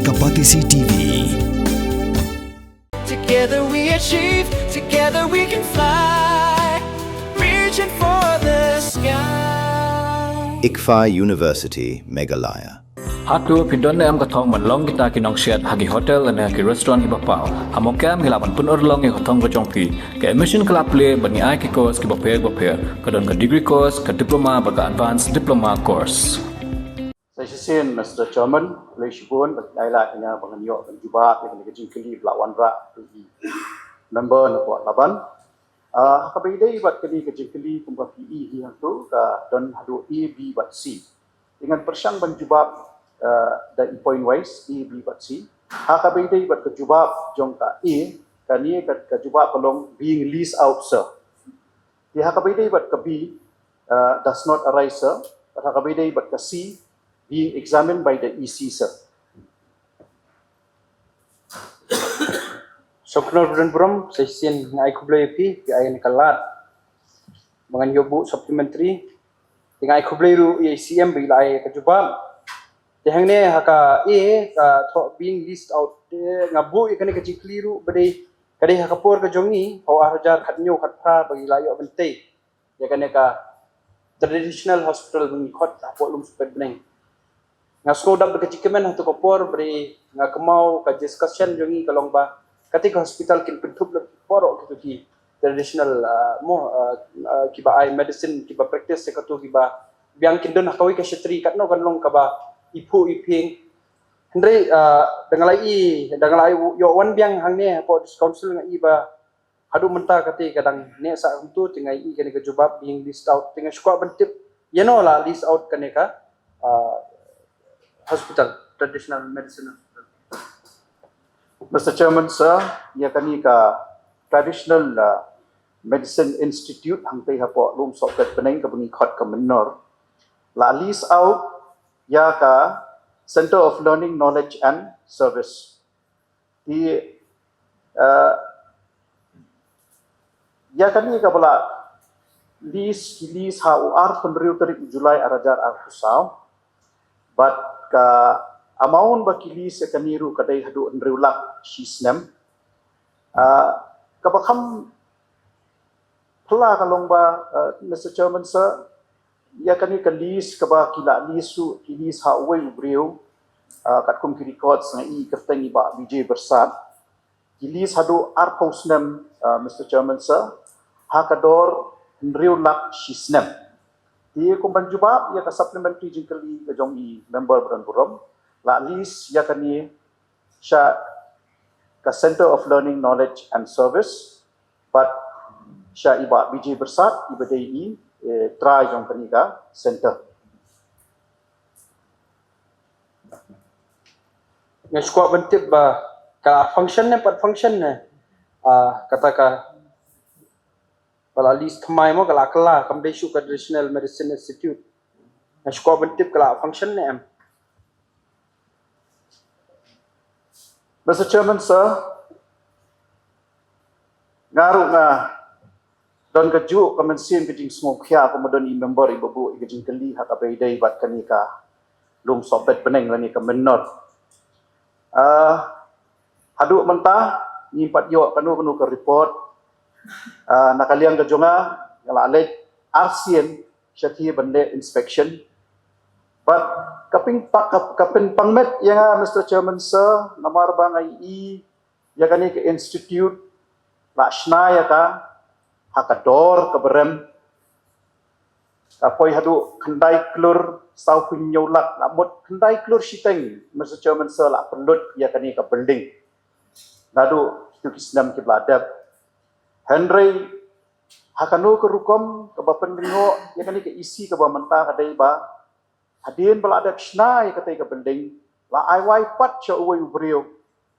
Kapatisi TV. Together we achieve, together we can fly, reaching for the sky. ICFA University, Meghalaya. Hatu pindon am katong manlong kita kinong shed hagi hotel ane ki restaurant ki bapau. Hamokam hilapan punur long ki katong gojong pi. Ke admission kelap play bani ai ki course ki bapel kadon ke degree course ke diploma baga advanced diploma course. Saya Mr. Chairman, Malaysia pun berkaitan dengan pengenyok dan jubat yang kejingkeli pelawan rak di member nak laban. Kabidai buat kini kejingkeli kumpul PE yang tu dan hadu A B buat C. Dengan persang banjubab dan point wise A B buat C. Kabidai buat kejubab jong ka A kani kejubab pelong being leased out sir. Di kabidai buat ke B does not arise sir. Kabidai buat ke C being examined by the EC, sir. So, kenal bulan session ngai kublai pi, ai nikalat, mengan yobu supplementary, dengan ai kublai ru ECM bila ai kejubam. Tehang ne haka being list out ngabu ikan kecil keliru badai kadai haka por kejongi, hau arjar khatnyo khatha bagi layo bentai. Ya kan ka traditional hospital bungi khot apo lum supet beneng. Nga skodap berkecikiman hatu kopor beri nga kemau ka discussion jongi kalong ba ketika hospital kin pintup porok gitu ki traditional kiba ai medicine kiba practice sekatu kiba biang kin don hakawi ka syatri katno kan long kaba ipu iping hendrai dengan lai yo wan biang hangne po council nga iba hadu menta kati kadang ne sa untuk tingai i kene ka jubab being list out tingai squad bentip yeno la list out kene ka hospital, traditional medicine. Mr. Chairman, sir, ia kani ka traditional medicine institute hang tei hapo lum soket peneng ka bungi khot ka menor. La list out ya ka Center of Learning, Knowledge and Service. Di ya kani ka bala list ha UR penriu tarik Julai arajar arusau. But ka amaun bakili sa kaniru kadai hadu enriulak sisnem kabakam pala kalong ba Mr. Chairman sir ya kani kalis kaba kila lisu kilis ha uway ubriu kat kum records nga i kerteng iba BJ Bersat kilis hadu arpausnem Mr. Chairman sir hakador enriulak sisnem di kumban jubab ia ka supplementary jingkali ka jong i member beran burom la list ia kani sya ka Center of Learning, Knowledge and Service but sya iba BJ Bersat iba dai try jong kani ka center Yang squad bentip ba ka function ne pat function ne kata ka kalau list kemai mo kalau kala kamdai shu ka traditional medicine institute yang squad bentip kalau function ne am. Mr. Chairman sir ngaru na don kaju kamensin kejing semua khia pemodon i member ibu kejing keli hak abai bat kani ka lum sobet beneng lani ka menor hadu mentah nyimpat yo kanu ka report nakaliang kajonga ngala alej RCN syati bende inspection but kapin pangmet yang Mr. Chairman sir namar bang ai ya kani ke institute la shna ya ka hakador ka berem kapoi hadu khandai klur sau kunyolak lamut khandai klur siteng Mr. Chairman sir la perlut ya kani ka building nadu itu kisnam ke bladap Henry hakanu ke rukom ke bapen ringo ya kani ke isi ke bamenta kadai ba hadin beladap shna ya katai ke building la ai pat cha uwai ubrio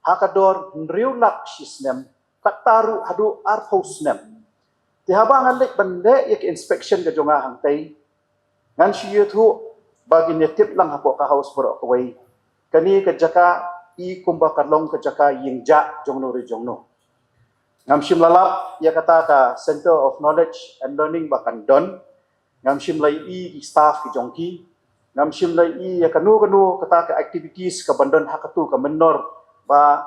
hakador nriu lak sisnem kataru hadu arposnem ti habang alik bende ya ke inspection ke jonga hangtai ngan shiyu tu bagi netip lang hapo ka house bro kawai kani ke jaka i kumba kalong ke jaka yingja jongno re jongno Ngamshim lalap ia kata ka Center of Knowledge and Learning bahkan don ngamshim lai i staff ki jongki ngam shim lai I ya kanu kata ke activities ke bandan hakatu ke menor ba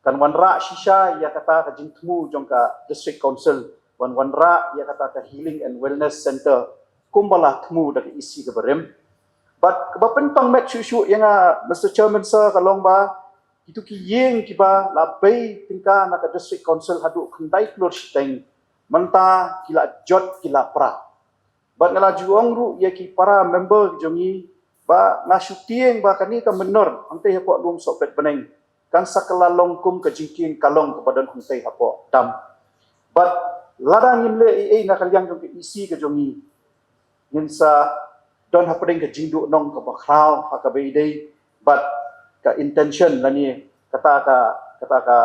kan wanra shisha ya kata ke jingtmu jong ka district council wanra ya kata ke healing and wellness center kumbala tmu dak isi ke berem but ba pentang met shu yang Mr Chairman sir kalong ba itu ki yeng ki ba labai tingka na ka district council hadu khandai klor shiteng manta kila jot kila pra but ngala juong ru ya ki para member jongi ba ngasutieng ba kani ka menor angte hapo lum sopet beneng kan sakala longkum ke jingking kalong kepada hangtai hapo dam but ladang imle na kalyang jong isi ke jongi yinsa don hapding ke jingdu nong ke bakrau hakabe dei but ka intention lani kata ka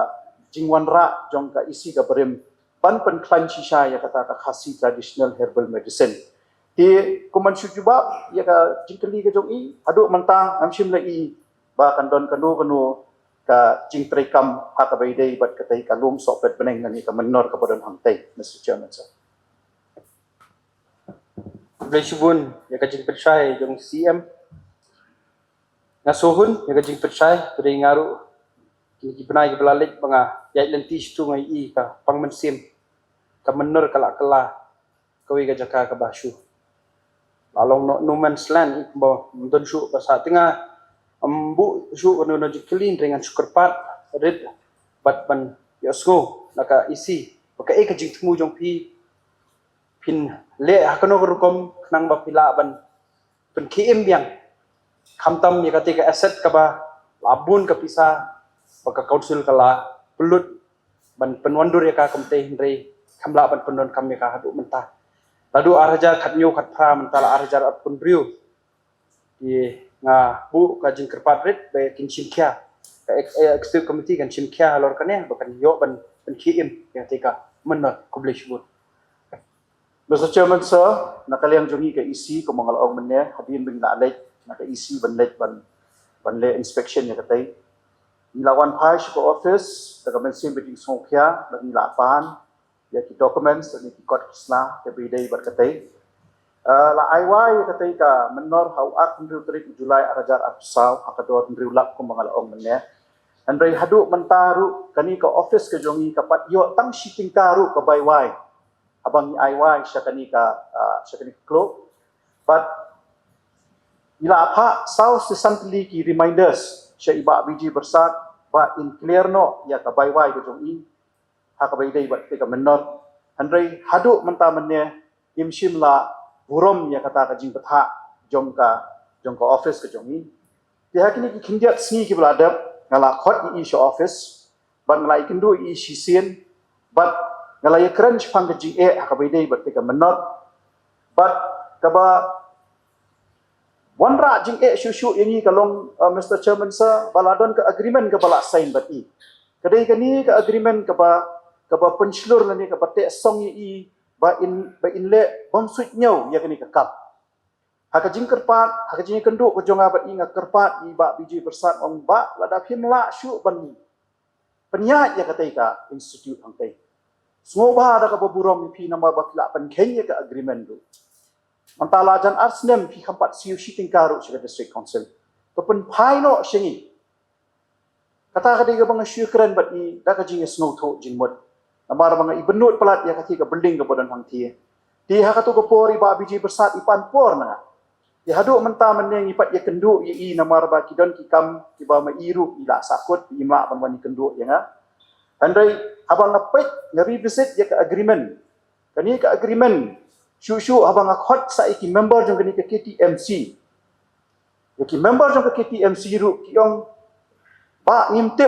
jingwan ra jong ka isi ka berem pan pen klan shisha ya kata ka khasi traditional herbal medicine ti kuman syujuba ya ka jingkeli ke jong I adu manta amshim la I ba kan don kanu ka jingtrekam hakabe dei bat katai kalum sopet beneng lani ka menor ka badan hangtai Mr Chairman sir. Blesibun ya kajing percaya jong CM ngasuhun ya kajing percaya pada ngaru kini penai ke belalik banga ya lenti situ ngai I ka pangmensim ka menor kala kawi ka jaka ka basu lalong no man's land ikbo mendon su basa tengah ambu su kanu na jiklin dengan sukerpat red bat ban yosgo naka isi baka kajing temu jong pin le hakano rukom nang bapila ban pen KM yang kamtam ya ketika aset ka ba labun ka pisa baka council kala pelut ban penwandur ya ka kamte hindre kamla ban pendon kami ka hadu mentah ladu arja khatnyo khatpra mentala arja at punriu di nga bu ka jingkerpat red be kin chimkya ka executive committee kan chimkya lor kane bakan yo ban KM ya ketika menor kublishbut. Mr Chairman sir, nakaliang jongi ka isi ko mga laong mene habin bing na alay naka isi banle inspection ya katay. Nilawan pa ko office taga mensin biting songkya nang nilapan ya ki documents ni ki court kisna ya biday bar katay. La aywa ya katay ka menor how at ndriu tarik July arajar apsaw hakador ndriu lap ko mga laong mene. Andray hadu mentaru kani ka office ka jongi kapat yo tang shipping karu ka bayway. Abang ni IY siya kanika klo but ila apa saus sesantli ki reminders siya iba biji bersat ba in clear no ya ka bayway ko jong I ha ka baydai ba ka menor handrai hadu menta menne imshim la burom ya kata ka jing betha jong ka office ko jong I ti hakini ki kindiat sni ki bladap ngala khot I show office ban ngala ikindu I shisien but ngalaya keren pang kejing hakabai bat tika menot but kaba wanra jing shu ini kalong Mr Chairman sir baladon ke agreement ke balak sign bat I kadai kani ke agreement kaba penslur lani kaba te song I ba inle bom suit nyau ya kani ke kap hakajing kerpat hakajing kenduk ko jonga bat I nga kerpat I ba biji bersat ong ba lada phim la shu ban penyat ya katai ka institute angkai semua ada kebuburan pi nama bakla pan Kenya ke agreement tu. Antara jan arsnem pi kampat siu shiting karu sebagai district council. Kepen paino syengi. Kata kadi ke bang syukran bat I dah kajing snow to jingmut. Namar bang ibenut pelat ya kati ke building ke badan hang tie. Di hakatu ke pori ba biji bersat ipan por na. Ya hadu menta meneng ipat ya kendu ya I namar ba kidon kikam kiba ma iru ila sakut imla ban wani kendu ya nga. Andai abang ngapet nge-revisit ya ke agreement. Kani ke agreement syu abang ngakot saiki member jong kani ke KTMC. Ya ki member jong ke KTMC ru kiong ba ngimtip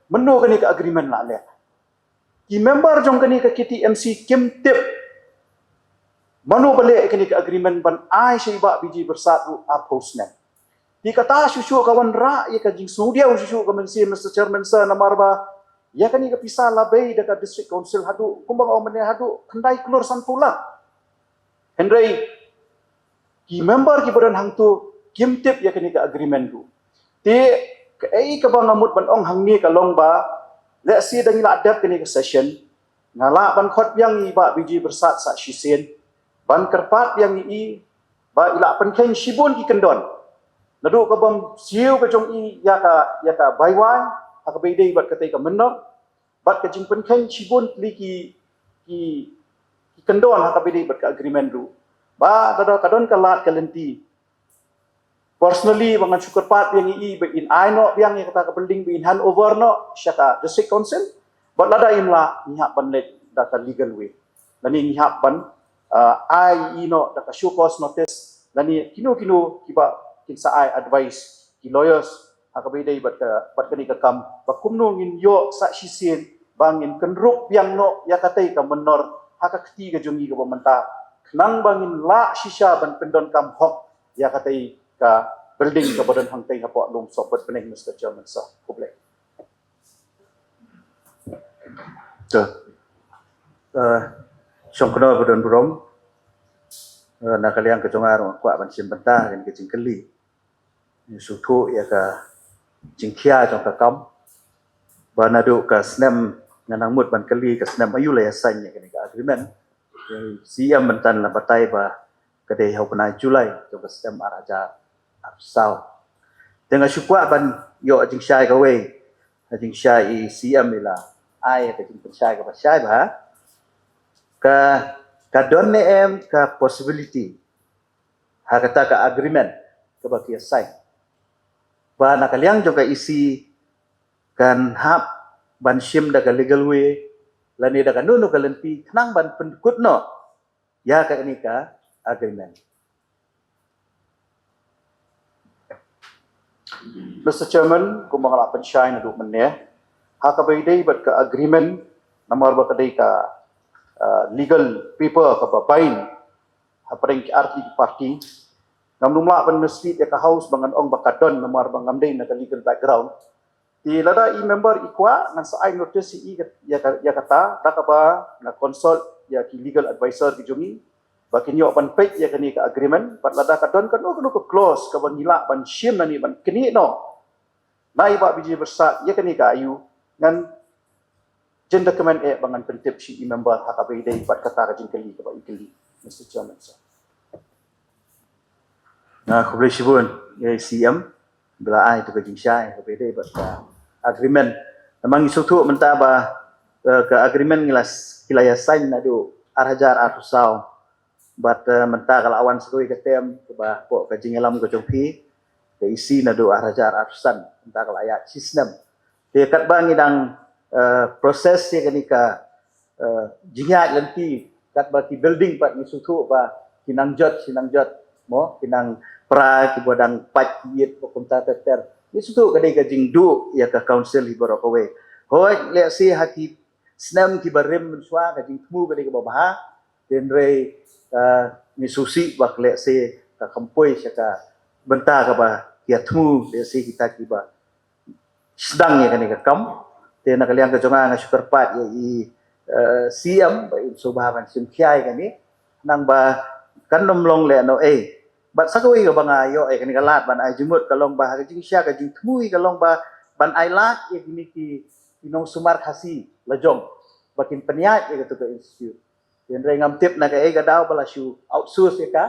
menu kani ke agreement la le. Ki member jong kani ke KTMC kimtip manu balik kani ke agreement ban ai syaiba biji bersatu apostment. Di kata syu kawan ra ya ka jing sudia syu ka mensi Mr Chairman sir namarba ya kani kepisah labai dekat district council hadu kumbang omene hadu kendai keluar sampula Henry ki member ki badan hang tu kimtip ya kani ke agreement tu ti ke ke bang amut ban ong hang ni kalong ba le si dang ila adap kani ke session ngala ban khot yang I ba biji bersat sa shisien ban kerpat yang I ba ila penken shibun ki kendon nadu ka bam siu ka jong i ya ka baiwai ha ka beidei bat ka tei ka menno bat ka jing penken shibun li ki kendon ha ka beidei bat ka agreement ru ba dada kadon ka lat ka lenti personally bangan syukur pat yang i be in ai no yang kata ka building be in hand over no syaka district council bat lada imla nihap ban let data legal way lani nihap ban ai ino daka show cause notice lani kino kiba kinsa ai advice ki lawyers hakabidai bat kani ka kam bakumno ngin yo sa sisien bangin kenruk yang no ya katai ka menor hakakti ka jungi ka pementa kenang bangin la shisha ban pendon kam hok ya katai ka building ka badan hangtai hapok lom sobat peneng Mr. Chairman sah public Syongkono badan berom nakaliang kejongar kuat bansim bentah kan kecing keli sutu ya ka jingkia jong ka kam banadu ka snem nganang mut ban keli ka snem ayu le san ya kan ka agreement siam bentan la batai ba kedai hau kena Julai jong ka snem araja absau dengan syukwa ban yo jing syai ka we jing syai siam ila ai ka jing syai ka syai ba ka don em ka possibility ha kata ka agreement ka baki sign ba nakaliang jong ka isi kan hap ban shim da ka legal way lani da ka nunu ka lempi kenang ban pendukut no ya ka ini ka agreement. Mr. Chairman kung mga pensyai na duk meneh ha ka baydai bat ka agreement namar ba kadai ka legal paper ka babain ha pareng ki arti party ngam numla ban mesti ya ka house bangan ong bakadon namar bangam dei na ka legal background ti lada i member ikwa ngan sa I notice i ya kata tak ba na consult ya ki legal advisor ki jungi bakin yo ban page ya kani ka agreement pat lada kadon kan no ka close ka ban hila ban shim na ni ban kini no nai ba biji bersa ya kani ka ayu ngan jen dokumen bangan pentip si member HKB dai pat kata ka jingkeli ka ba ikeli Mr. Chairman sir. Nah, ko boleh sibun ya CM bela ai tu ka jingsyai HKB dai bat ka agreement namang isu tu menta ba ka agreement ngilas kilaya sign na do arhajar atusau bat menta kalawan sekoi ka tem ke ba po ka jingelam ka jongpi ka isi na do arhajar atusan menta kalaya sistem dia kat bang idang proses ya kenika jingat lenti kat baki building pat ni sutu ba kinang jot mo kinang pra ki bodang pat yet pokunta ter ni sutu kadai ka jingdu ya ka council hiboro kowe hoi le si haki snam ki barem swa ka jing tmu kadai ka babaha den re ni susi bak le si ka kampoi sya ka benta ka ba ki tmu le si kita ki ba sedang ya kanika kam te nakaliang ka jonga nga syukur pat ya i siam ba in subahan sim kiai kani nang ba kan nomlong le no bat sakoi ka banga yo kani kalat ban ai jumut kalong ba ka jing sya ka jing tmui kalong ba ban ai lat ya gini ki inong sumar khasi lajong bakin peniat ya to ka institute den re ngam tip na ka ga daw bala shu outsource ya ka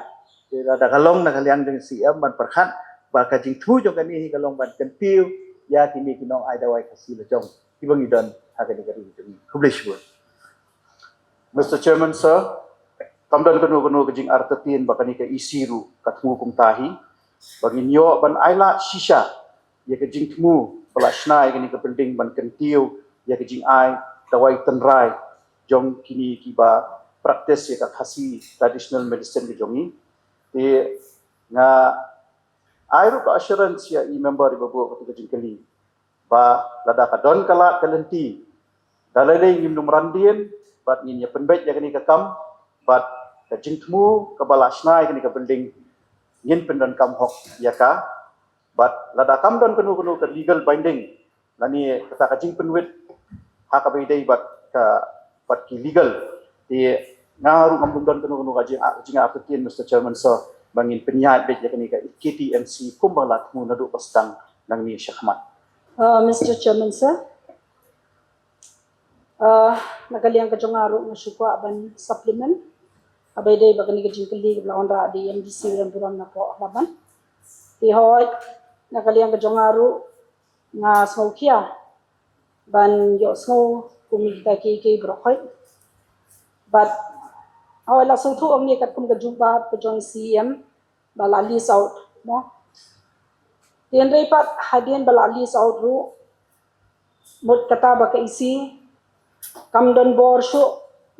te da kalong nakaliang jing siam ban perkhat ba ka jing thu jong kani kalong ban kentiu ya kini kinong ai dawai khasi lajong ibang idan akan digari itu publish buat. Mr. Chairman sir, kamdan kanu kejing artetin bakani ke isiru katmu kum tahi bagi nyo ban aila shisha ya kejing tmu pelasnai kini ke penting ban kentiu ya kejing ai dawai tenrai jong kini kiba praktis ya khasi traditional medicine ke jongi te nga airu ka assurance ya i member ibu kejing kali ba lada kadon kala kalenti dalai ngim numrandien bat ngin ya penbet ya kini kam bat ka jingtmu ka balasnai kini ka building ngin pendon kam hok ya ka bat lada kam don kanu ka legal binding lani kata ka jing penwit ha ka beidai bat ki legal di ngaru ngam don kanu ka jing apetin Mr. Chairman sir bangin penyat bet ya kini ka KTMC kumbalat mu nadu pastang nang ni Syahmat. Mr. Chairman, sir, nagaliang kajongaro nga syukwa ban supplement. abai dei bagani ke jingkeli ke lawan ra di MDC dan buram na po laban ti hoi nakaliang ke jongaru nga smokia ban yo snow kumi kita ke brokhoi but hoi la so thu ong ni kat kum ke jumpa ke jong CM bala list out no tien rei pat hadien bala list out ru mut kata ba ka isi kamdon bor shu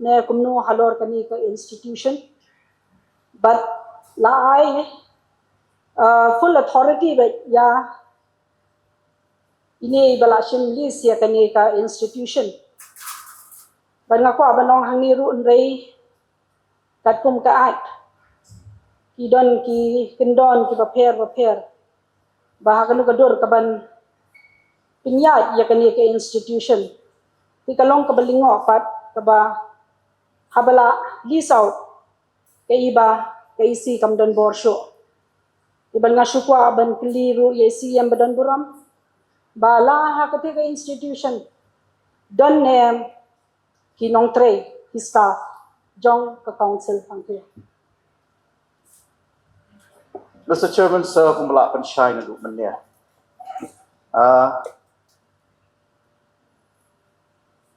ne kumno halor kani ka institution but la ai full authority ba ya ini balashim list ya kani ka institution ban nga ko abanong hangi ru rei kat kum ka at ki don ki kindon ki paper bahaganu kadur kaban pinyat ya kani ka institution ti kalong kabalingo pat kaba habala list out kay iba kay si kamdon borsyo iban nga syukwa ban keliru ye si yang badan buram bala ha kati ka institution don ne kinong tre ki staff jong ka council angke Mr. Chairman, sa kumala pansyay na luman niya.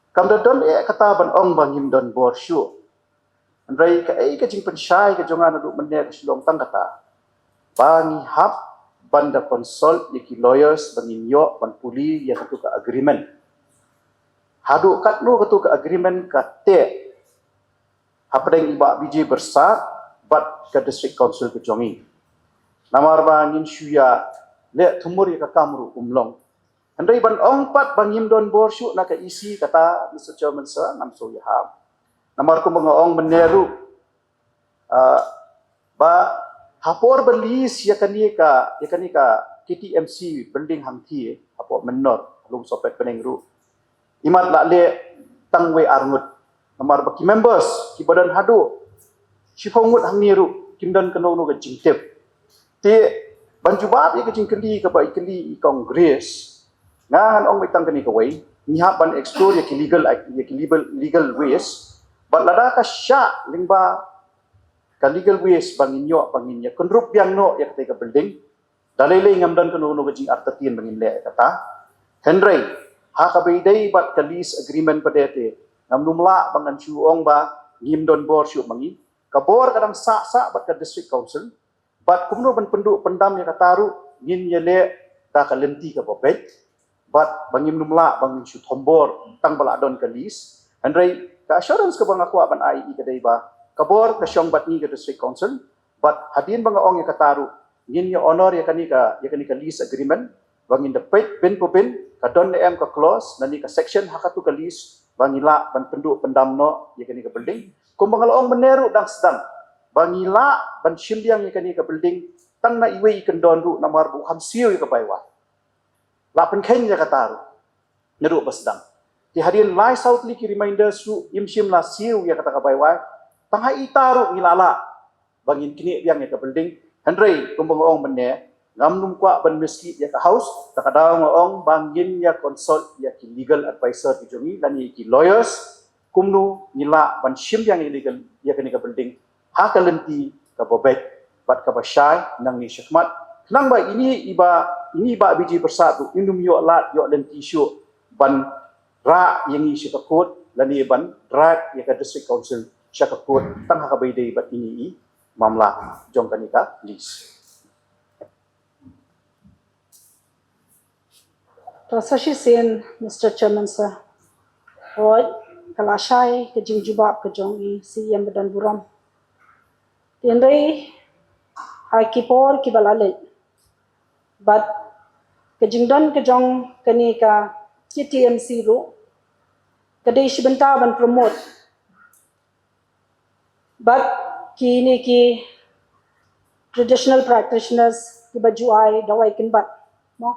Kamdadon kataban ong bangim don borsyo. Andray kajing pansyay kajongan na luman niya kasilong tang kata. Bangi hap banda consult yaki lawyers bangim yo ban puli ya katu ka agreement. Hadu katno katu ka agreement kate. Hapadeng iba biji bersat bat ke district council kejongi. Namar bangin syuya le thumur ya kamru umlong. Andai ban ong pat bangim don borsyu na ka isi kata Mr. Chairman sa nam so yaham. Namar ko mga ong meneru ba hapor belis ya kanika KTMC building hangti hapor menor lum sopet penengru. Imat la le tangwe arngut. Namar baki members ki badan hadu. Sifongut hangniru kimdan kanono ka jingtep. Ti banjubab ya ka jingkeli ka ba ikeli kongres. Ngahan ong mitang kani kawai nihap ban explore ya legal ways but lada ka sya lingba ka legal ways banginyo banginya kunrup biang no ya ka building dalele ngamdan kanu no gajing artatin bangin le kata Henry ha ka beidai bat ka lease agreement padete ngamnumla bangan chuong ba ngimdon bor syu mangi kabor kadang sa bat ka district council but kumno ban penduk pendam ya kataru ngin yele da ka lenti ka bobet but bangim numla bangim syu thombor tang bala don kalis andrai ka assurance ka bang ako ban ai kadai ba kabor ka syong bat ni ka district council but hadin bang ong ya kataru ngin ya honor ya kani ka lease agreement bangin the pet ben po ben ka don em ka clause nani ka section hakatu ka lease bangila ban penduk pendam no ya kani ka building kum bang ong meneru dang sedang bangila ban shimbiang ya kani ka building tang na iwe ikendon ru namar bu hamsiu ya ka baiwa lapan Kenya kataru neru basdang ti hadian lai south li ki reminders su imshim la siu ya kata kabaywai tangha itaru ngilala bangin kini yang ya ka building handrei kumbang ong menne ngamnum kwa ban meski ya ka house takadaw ong bangin ya consult ya ki legal advisor ki jongi dan ki lawyers kumnu ngila ban shim yang illegal ya kani ka building ha kalenti ka bobet bat ka basyai nang ni syakmat nang ba ini iba biji bersatu indum yo lat yo dan tisu ban ra yang isi takut lani ban drag ya ka district council sya takut tang ha ka baydai bat ini mamla jong kanika list Rasashi sen Mr. Chairman sir hoi kalashai ke jingjubab ke jongi CM badan buram tiendai hai kipor ki balale but kejingdon kejong kani ka KTMC ru kadai sibenta ban promote but kini ki traditional practitioners ki bajuai dawai kinbat no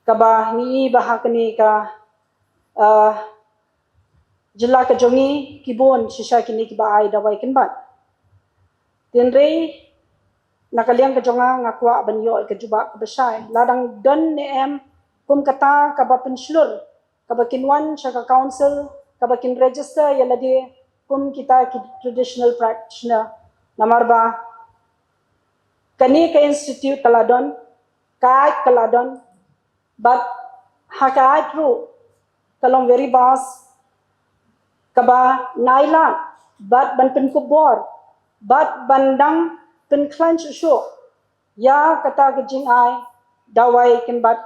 kaba ni bahakani ka jilla ka jongi kibon shisha kini ki baai dawai kinbat tinrei nakaliang ka jonga ngakwa banyo ka juba ka basay ladang don ni em kum kata ka ba penslur ka ba kinwan siya ka council ka ba kin register yala di kum kita ki traditional practitioner nomor ba kani ka institute kaladon kai kaladon but hakai ru kalong very boss kaba naila but ban pen kubor but bandang pen clench sho ya kata gejing ai dawai ken bat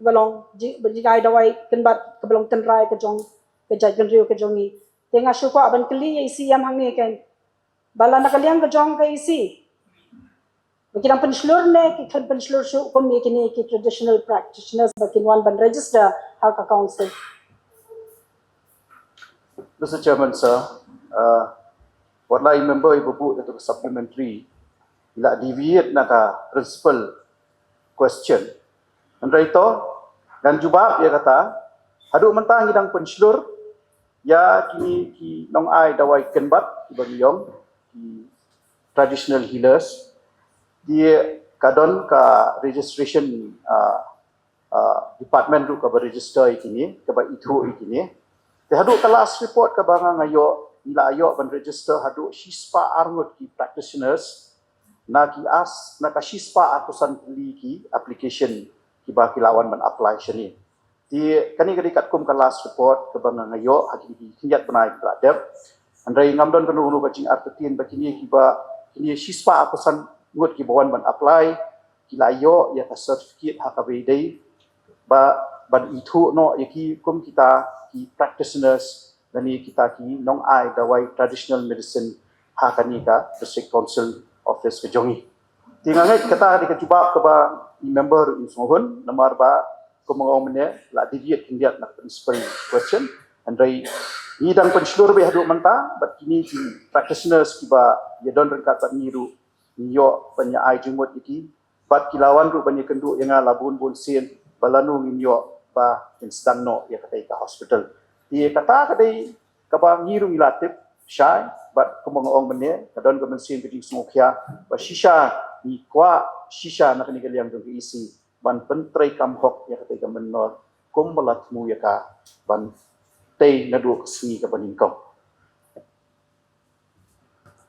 balong berjigai dawai ken bat kebalong tenrai ke jong ke jai ken riu ke jongi tengah syukur ban keli isi yang hang ni kan bala nak kalian ke jong ke isi bagi pen seluruh ne ki pen seluruh syuk kum kini ki traditional practitioners bagi wan ban register hak council. Mr. Chairman, sir, what I remember ibu bu itu supplementary ila deviate naka principal question. Andai itu dan jubab ia kata haduk mentang hidang penselur ya kini ki nong ai dawai kenbat bagi yong ki traditional healers dia kadon ka registration department tu ka register ikini ka ba itu ikini te haduk ka last report ka banga ngayo ila ayo ban register haduk shispa arngot ki practitioners na ki as na ka shispa atusan pili ki application ki ba kilawan ban apply shani di kani kadi kat kum ka last report ka banga ngayo hakiki kinjat banai pladep andai ngamdon kanu unu bacing artetin bakini ki ba kini shispa atusan ngut ki bawan ban apply kilayo ya ka certificate hakabei ba ban itu no yaki kum kita ki practitioners dani kita ki nong ai dawai traditional medicine hakani ka district council office ke jongi tingangai kata di kecuba ke ba member in sohon nomor ba ko mangau mene la deviate kindiat nak principal question andai ni dang penselur be hadu menta bat kini ki practitioners ki ba ya don rengkat ni ru yo panya ai jumut iki bat kilawan ru panya kendu yang labun bun sin balanu nginyo ba instan no ya kata ka hospital dia kata kadai ka ba ngiru ilatif syai bat kumongong mene kadon ka mensin kedi smokia ba shisha ni kwa shisha nak ni kaliang tu isi ban pentrai kamhok ya kata ka menor kumbalat mu ya ka ban tei nadu kesni ka baningkong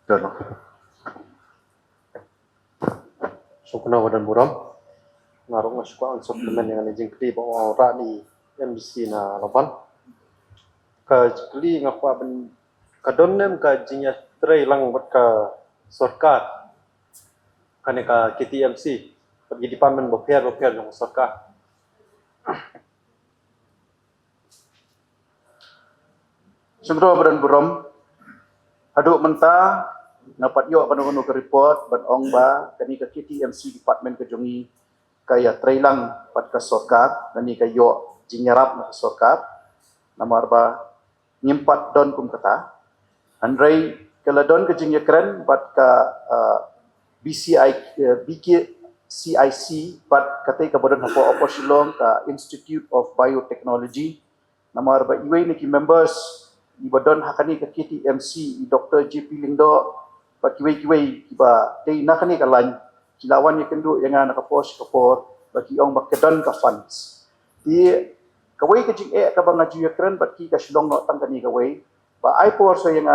dono. So kena wadan buram ngarung masuk ang supplement yang anjing kli bawa orang ni MBC na lapan ka kli ngapa ben kadon nem ka jinya tray lang buat ka sarkar kane ka KTMC pergi department bopiar ng sarkar Sundro badan buram haduk mentah napat yo kanu ke report ban ong ba kani ka KTMC department ke jongi kaya trailang pat ka sarkar nani kayo jinyarap na sarkar namar ba nyimpat don kum kata andrai kala don ke jinyakran pat ka BKCIC pat katai ka badan hapo oposilong ka Institute of Biotechnology namar ba iway ni ki members ibadon hakani ka KTMC Dr. JP Lindo pat kiway kiba day nakani ka lan kilawan ni kendu yang nakapost kapor bagi ong makedon ka funds di kaway ka jing ka bang ngaju kren bat ki ka silong no tang kani kaway ba ai por so yang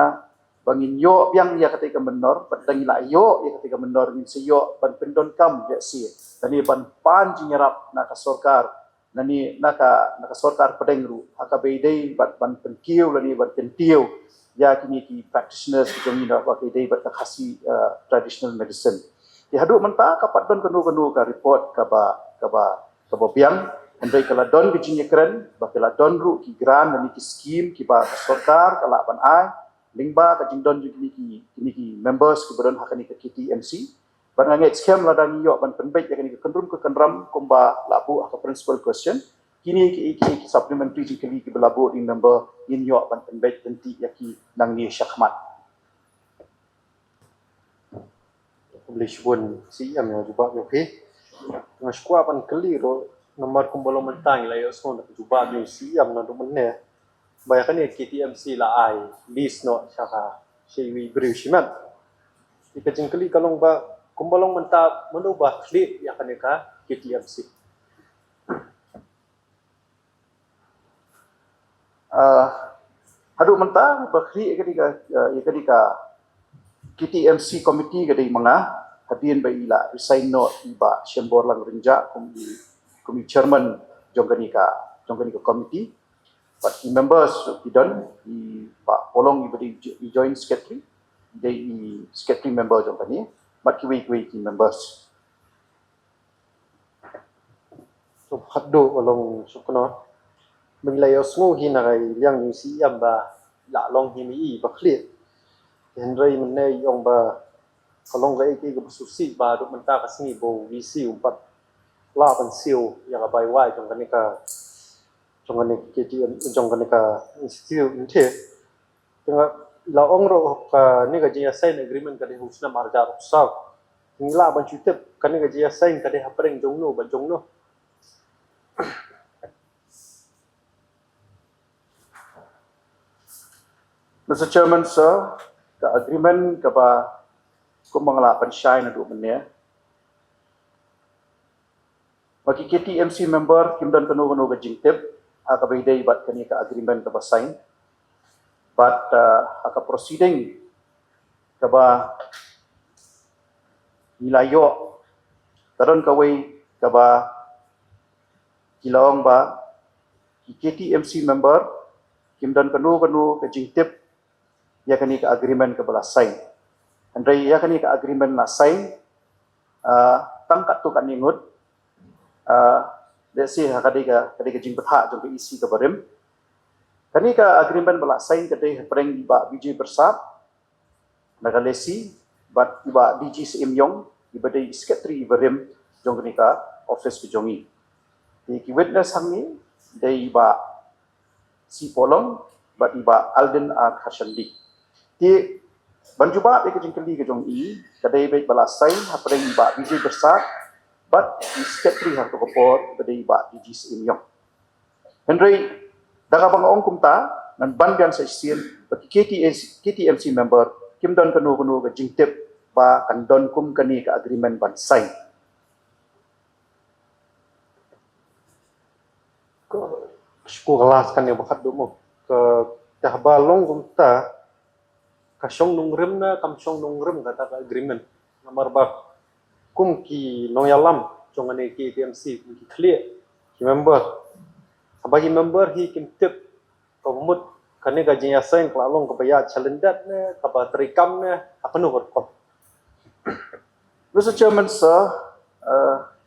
bangin yo yang ya katika menor bat dangila yo ya katika menor min seyo ban pendon kam ya si tani ban pan jinyarap na ka sarkar nani naka sarkar pedengru haka beidei bat ban penkiu lani ban pentiu ya kini ki practitioners ki jomina ba beidei bat khasi traditional medicine di haduk menta kapat don kanu ka report ka ba biang andai kala don ki jinya keren ba kala don ru ki gran nani ki scheme ki ba sarkar kala ban ai lingba ka jing don kini ki members ki badon hakani ka KTMC ban ngai scam la dan yo ban penbet ya kini ka kenram kumba labu ka principal question kini ki supplementary kali ki belabu in member in yo ban penbet tenti ya ki nang ni syakmat boleh pun siam yang jubah okey ngasku apan keli ro nomor kumbalo mentang la yo son jubah yo siam na do menne bayakan ya KTMC la ai list no syaka shewi brishiman ikajing keli kalong ba kumbalong mentah menubah klit ya kan ka KTMC Hadu mentah bakri ketika KTMC committee kadai manga hadin ba ila resign note iba Shembor lang renja kumi chairman jongkanika committee but the members kidon i ba polong i join secretary they secretary member jongkani but ki members so haddo along sukno mengilayo sngo hinagai yang ni si amba la long himi ba clear henry menai yong ba kalong gai ki ga susi ba do menta ka singi bo visi umpat la ban siu yang abai wai jong kanika KTM jong kanika institute inte tengah la ong ro ka ni ga jia sign agreement ka de husna marja ro sa ngila ban chutep ka ni ga jia sign ka de hapreng jongno ba jongno Mr. Chairman, sir, the agreement kaba kumangalapan siya na doon niya. Bagi KTMC member, kimdan kanu ga jingtip, hakabay day bat kani ka agreement kaba sign. But haka proceeding kaba nilayo, taron kaway kaba kilawang ba KTMC member, kimdan kanu ka jingtip, ya kani ka agreement ka bala sign. Andai ya kani ka agreement na sign tangkat tu kan ningut desi kadai ka jing betha jong ka isi ka barim. Kani ka agreement bala sign kadai preng iba BJ Bersat nagalesi bat iba DG Simyong iba dai secretary barim jong kani ka office ka jongi. Di witness hangi dai iba si polong bat iba Alden R. Khashandi. Di banjuba ke jingkeli ke jong i kadai baik balasai hapreng iba BJ Bersat but secretary har to kopor badai iba DG Simyong. Henry daga bang ong kumta nan banbian sa isien bagi KTMC member kimdon kanu ke jingtip ba kandon kum kani ka agreement ban sign. ko kelas kan yang bakat mo ke tahbalong kumta kasyong nungrem na kamsyong nungrem kata ka agreement nomor ba kum ki noyalam jongane KTMC ki clear ki member abagi member hi kim tip komut kane ga jinya sign klalong ka baya chalendat na ka ba trikam na apa no ko Mr. Chairman, sir,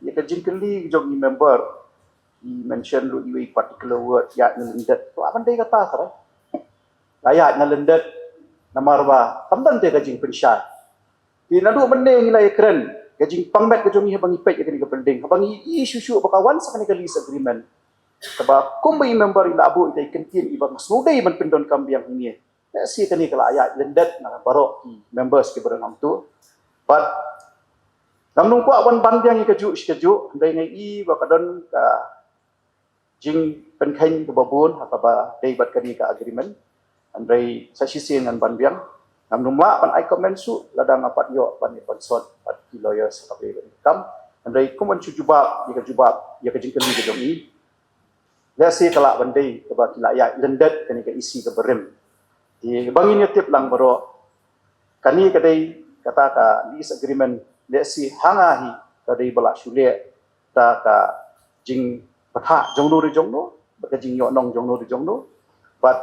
ya ka jingkeli jong i member he mentioned lu a particular word ya nalendet to apan day kata sara layak nalendet namarba tamdan te gajing pensya di nadu bende ngilai keren gajing pangmet gajong hi bangi pet gani ka pending bangi isu bakawan sa kanika lease agreement kaba kumbai member ila abu itai kentin ibang sudai ban pendon kambiang ni si kanika layak lendet na baro members ke berang tu but namnung ko awan bandiang ikaju ndai ngai i bakadon ka jing penkain ke babun hakaba day bat kani ka agreement andai sa sisi ngan banbiang namnung ma pan ai comment su ladang apat yo pan sponsor pat lawyers ka be kam andai kuman jubab ya ka jingkeli ke jomi lesi kala bandai ke ba kila ya lendet kani ka isi ke berem di bangin tip lang baro kani kadai kata ka lease agreement lesi hangahi kadai bala syule ta ka jing patha jongno baka jing yo nong jongno but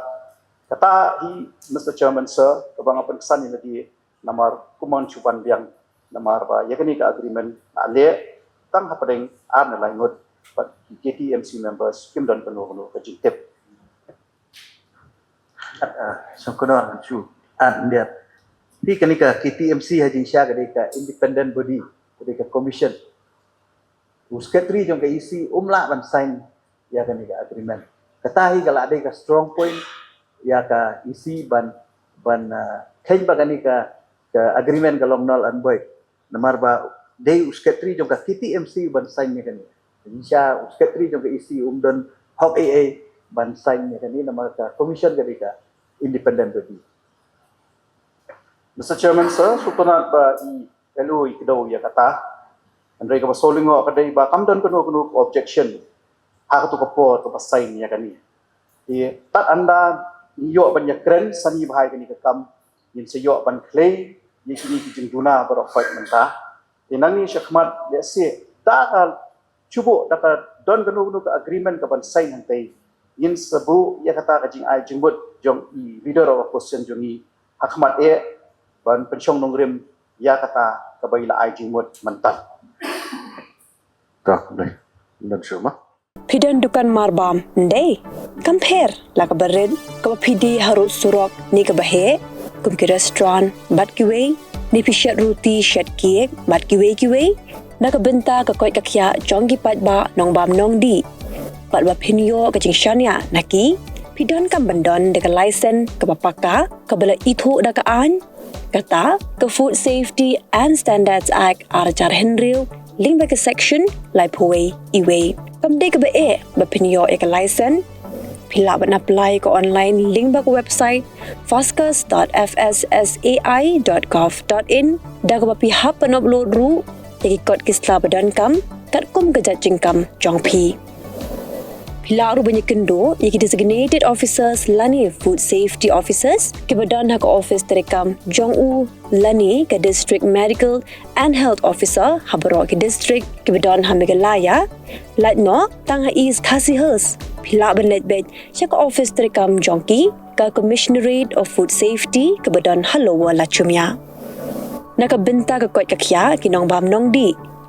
kata hi Mr. Chairman, sir kabang apan kesan ni di namar kuman chuban biang namar ba yakani ka agreement ale tang hapadeng ar na laingot but KTMC members kim don kanu ka jing tip sangkono chu an dia ti kanika KTMC hajing sya ka independent body ka commission secretary jong ka isi umla ban sign ya kanika agreement katahi kala ada ka strong point ya ka isi ban khen ba kanika ka agreement kalong nol an boy namar ba day secretary jong ka KTMC ban sign ni kanika sya secretary jong ka isi umdon hok AA ban sign ni kanika namar ka commission kanika independent body. Mr. Chairman, sir sutunat ba i LO ikdaw ya kata andai ka basolingo kadai ba kamdan kanu objection hak tu kapor to sign ya kani tat anda Yo ban ya kren sani bahai kini kam yin se yo ban clay ye kini ki jingduna barok fight mentah tinang ni syakmat ya se da ka cubo da ka don ganu ka agreement ka ban sign hantai yin sabu ya kata ka jing ai jingbut jong i leader of opposition jong i hakmat ban pensyong nongrim ya kata ka baila ai jingbut mentah tak boleh dan semua Pidan dukan marbam ndai compare la ka bared ka pidi harut surok ni ka bahe kum ki restaurant bat ki wei ni pishat roti shat cake bat ki wei na ka benta ka koi ka khya chong ki pat ba nong bam nong di pat ba phinyo ka jing shania naki pidan kam bandon de ka license ka papaka ka bala itho da ka an kata ka Food Safety and Standards Act arjar henril link ba ka section lai phoi iwei kam de ka ba phinyo ka license pila ban apply ko online link ba ko website foscas.fssai.gov.in da ko pihak pan upload ru tegi kod kisla badan kam kat kum ka jajing kam jong phi pila ru banyak kendo yaki designated officers lani food safety officers ke badan hak office terekam jong u lani ka district medical and health officer habaro ke district ke badan hamigalaya latno tang is khasihers pila ban letbet chak office terekam jongki ka commissionerate of food safety ke badan halowa lachumya nakabenta ka kot kakya kinong bam nong di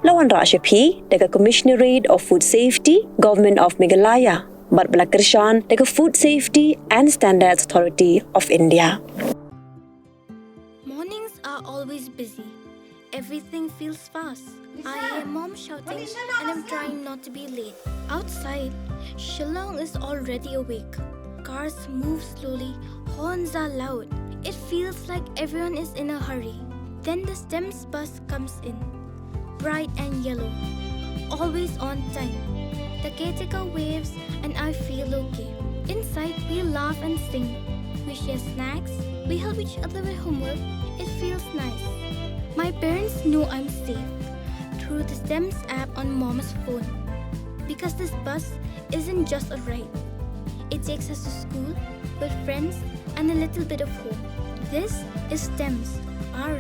lawan ra shapi daga commissionerate of food safety government of Meghalaya bat balakershan daga food safety and standards authority of India. Mornings are always busy. Everything feels fast. I hear mom shouting and I'm trying not to be late. Outside, Shillong is already awake. Cars move slowly, horns are loud. It feels like everyone is in a hurry. Then the STEMS bus comes in, bright and yellow, always on time. The caretaker waves and I feel okay. Inside, we laugh and sing. We share snacks, we help each other with homework. It feels nice. My parents know I'm safe through the STEMS app on mom's phone. Because this bus isn't just a ride. It takes us to school with friends and a little bit of hope. This is STEMS, our